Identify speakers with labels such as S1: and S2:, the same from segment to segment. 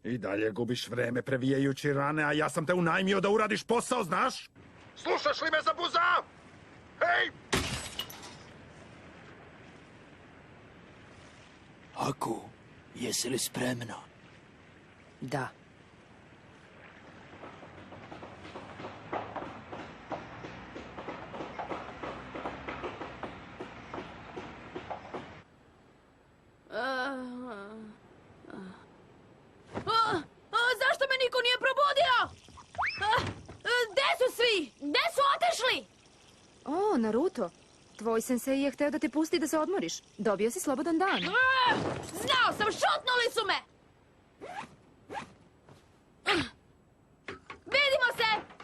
S1: I dalje gubiš vreme previjajući rane, a ja sam te unajmio da uradiš posao, znaš? Slušaš li me za buza? Hej!
S2: Aku, jesi li spremna?
S3: Da.
S4: Zašto me niko nije probudio? Gde su svi? Gde su otišli?
S3: O, Naruto. Tvoj sensei je hteo da te pusti da se odmoriš. Dobio si slobodan dan.
S4: Znao sam, šutnuli su me! Vidimo se!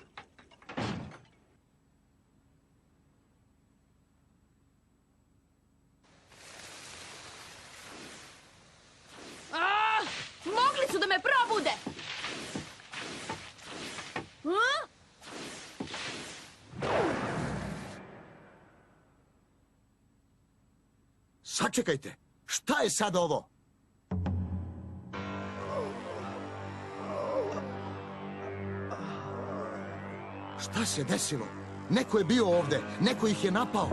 S4: Mogli su da me probude!
S5: Sačekajte, šta je sad ovo? Šta se desilo? Neko je bio ovde, neko ih je napao.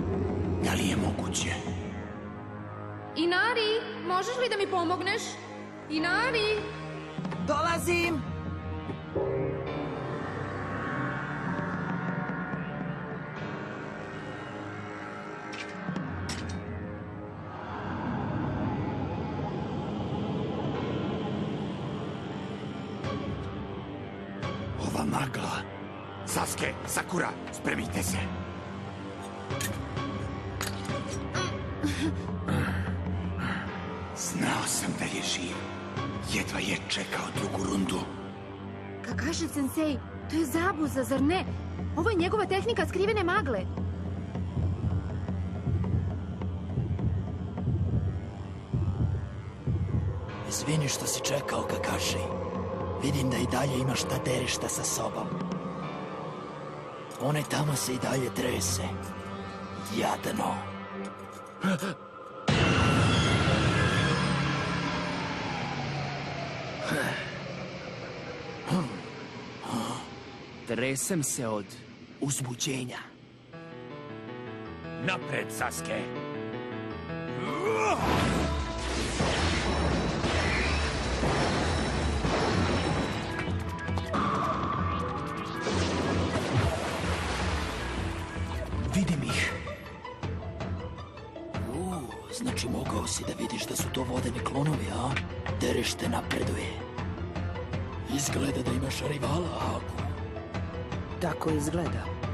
S2: Da li je moguće?
S3: Inari, možeš li da mi pomogneš? Inari!
S6: Dolazim!
S2: Ova magla.
S5: Sasuke, Sakura, spremite se.
S2: Znao sam da je živ. Jedva je čekao drugu rundu.
S3: Kakashi sensei, to je zabuza, zar ne? Ovo je njegova tehnika skrivene magle.
S2: Izvini što si čekao, Kakashi. Vidim da i dalje imaš ta derišta sa sobom. One tamo se i dalje trese. Jadno.
S7: Tresem se od
S2: Uzbuđenja.
S7: napred, Sasuke.
S2: Vidim ih. Znači mogao si da vidiš da su to vodeni klonovi, a? Derište napreduje. Izgleda da imaš rivala, Aku.
S3: Tako izgleda.